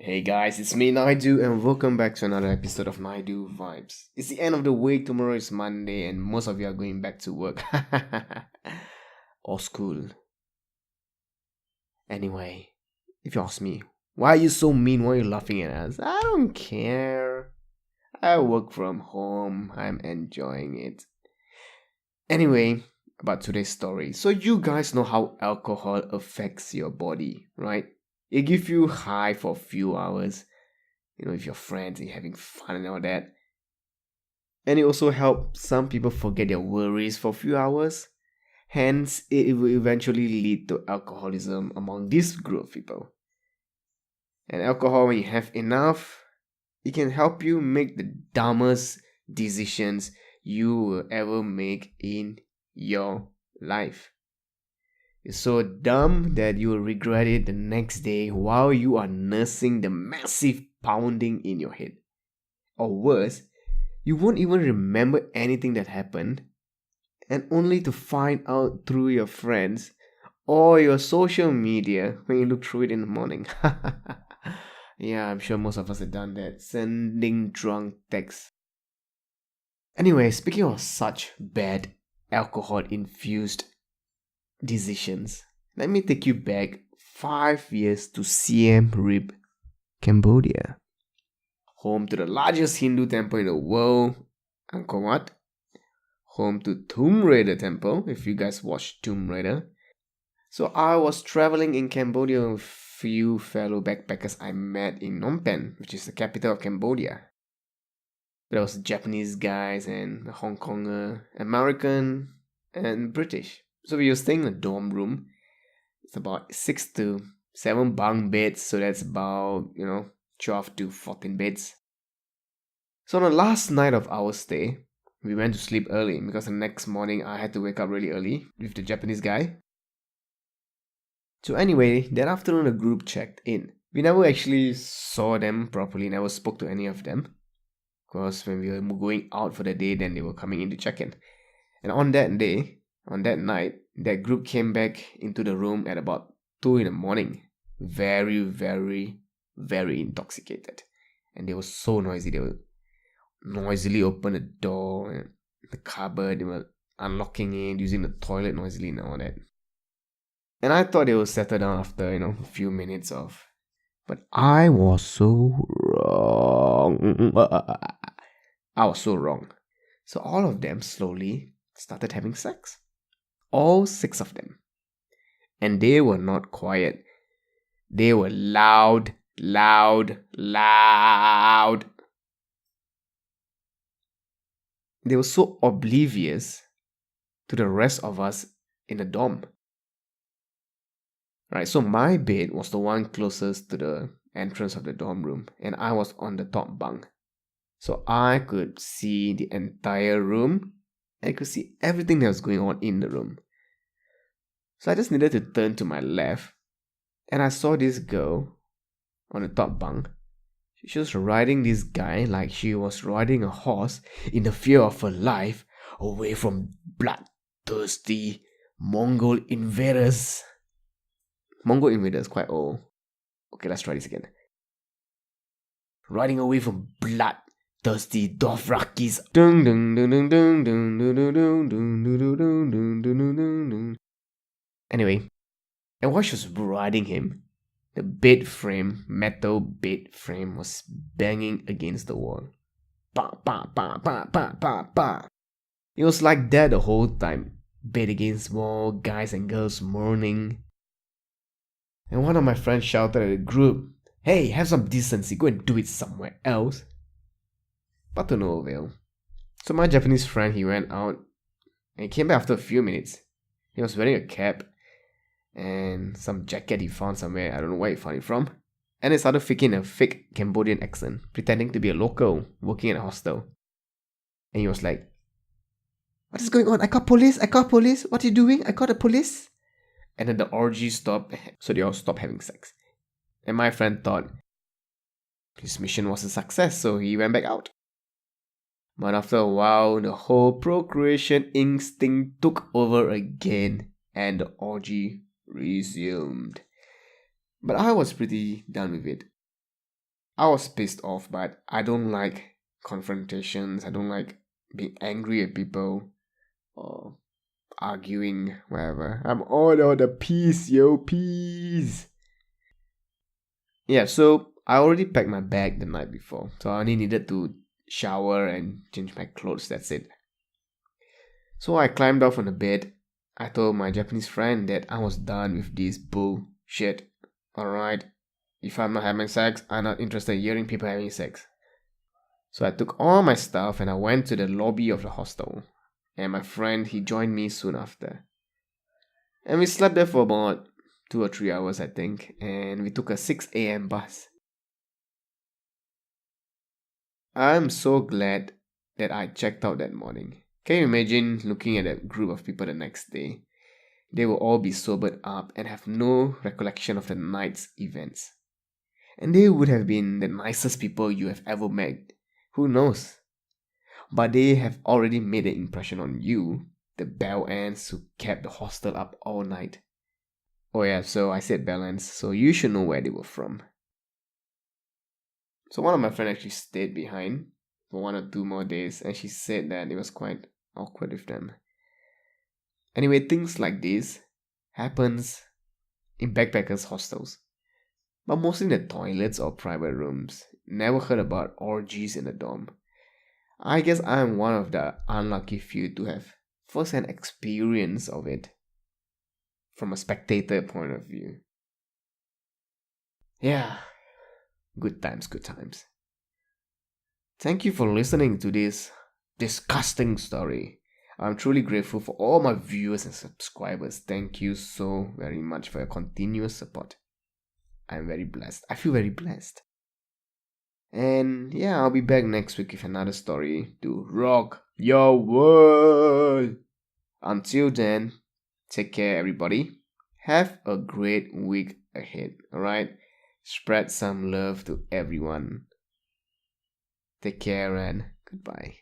Hey guys, it's me Nydu and welcome back to another episode of Nydu Vibes. It's the end of the week, tomorrow is Monday and most of you are going back to work or school. Anyway, if you ask me, why are you so mean? Why are you laughing at us? I don't care. I work from home. I'm enjoying it. Anyway, about today's story. So you guys know how alcohol affects your body, right? It gives you high for a few hours, with your friends and having fun and all that. And it also helps some people forget their worries for a few hours. Hence, it will eventually lead to alcoholism among this group of people. And alcohol, when you have enough, it can help you make the dumbest decisions you will ever make in your life. It's so dumb that you will regret it the next day while you are nursing the massive pounding in your head. Or worse, you won't even remember anything that happened, and only to find out through your friends or your social media when you look through it in the morning. Yeah, I'm sure most of us have done that, sending drunk texts. Anyway, speaking of such bad alcohol-infused decisions, let me take you back 5 years to Siem Reap, Cambodia. Home to the largest Hindu temple in the world, Angkor Wat. Home to Tomb Raider temple, if you guys watch Tomb Raider. So I was traveling in Cambodia with few fellow backpackers I met in Phnom Penh, which is the capital of Cambodia. There was Japanese guys and Hong Konger, American and British. So we were staying in a dorm room. It's about 6 to 7 bunk beds, so that's about, 12 to 14 beds. So on the last night of our stay, we went to sleep early because the next morning I had to wake up really early with the Japanese guy. So anyway, that afternoon the group checked in. We never actually saw them properly, never spoke to any of them. Because when we were going out for the day, then they were coming in to check in. And on that night, that group came back into the room at about 2 in the morning. Very, very, very intoxicated. And they were so noisy. They were noisily open the door and the cupboard. They were unlocking it, using the toilet noisily and all that. And I thought they would settle down after, a few minutes of. But I was so wrong. I was so wrong. So all of them slowly started having sex. All 6 of them. And they were not quiet. They were loud, loud, loud. They were so oblivious to the rest of us in the dorm. Right, so my bed was the one closest to the entrance of the dorm room, and I was on the top bunk. So I could see the entire room. I could see everything that was going on in the room. So I just needed to turn to my left, and I saw this girl on the top bunk. She was riding this guy like she was riding a horse in the fear of her life away from bloodthirsty Mongol invaders. Mongol invaders quite old. Okay, let's try this again. Riding away from bloodthirsty Dothrakis. Anyway, and while she was riding him, the metal bed frame was banging against the wall. Ba ba ba ba ba ba ba. It was like that the whole time. Bed against wall, guys and girls mourning. And one of my friends shouted at the group, "Hey, have some decency, go and do it somewhere else." But to no avail. So my Japanese friend, he went out and came back after a few minutes. He was wearing a cap and some jacket he found somewhere, I don't know where he found it from. And he started faking a fake Cambodian accent, pretending to be a local working in a hostel. And he was like, "What is going on? I called police, what are you doing? I called the police." And then the orgy stopped, so they all stopped having sex. And my friend thought his mission was a success, so he went back out. But after a while, the whole procreation instinct took over again, and the orgy resumed. But I was pretty done with it. I was pissed off, but I don't like confrontations. I don't like being angry at people or arguing, whatever. I'm all about the peace, yo, peace. Yeah, so I already packed my bag the night before, so I only needed to shower and change my clothes, that's it. So I climbed off on the bed. I told my Japanese friend that I was done with this bullshit. Alright, if I'm not having sex, I'm not interested in hearing people having sex. So I took all my stuff and I went to the lobby of the hostel. And my friend, he joined me soon after. And we slept there for about 2 or 3 hours, I think. And we took a 6 a.m. bus. I'm so glad that I checked out that morning. Can you imagine looking at a group of people the next day? They will all be sobered up and have no recollection of the night's events. And they would have been the nicest people you have ever met. Who knows? But they have already made an impression on you, the bell ends who kept the hostel up all night. Oh yeah, so I said bell ends, so you should know where they were from. So one of my friends actually stayed behind for 1 or 2 more days, and she said that it was quite awkward with them. Anyway, things like this happens in backpackers hostels, but mostly in the toilets or private rooms. Never heard about orgies in the dorm. I guess I'm one of the unlucky few to have first-hand experience of it from a spectator point of view. Yeah, good times, good times. Thank you for listening to this disgusting story. I'm truly grateful for all my viewers and subscribers. Thank you so very much for your continuous support. I'm very blessed. I feel very blessed. And yeah, I'll be back next week with another story to rock your world. Until then, take care, everybody. Have a great week ahead, alright? Spread some love to everyone. Take care and goodbye.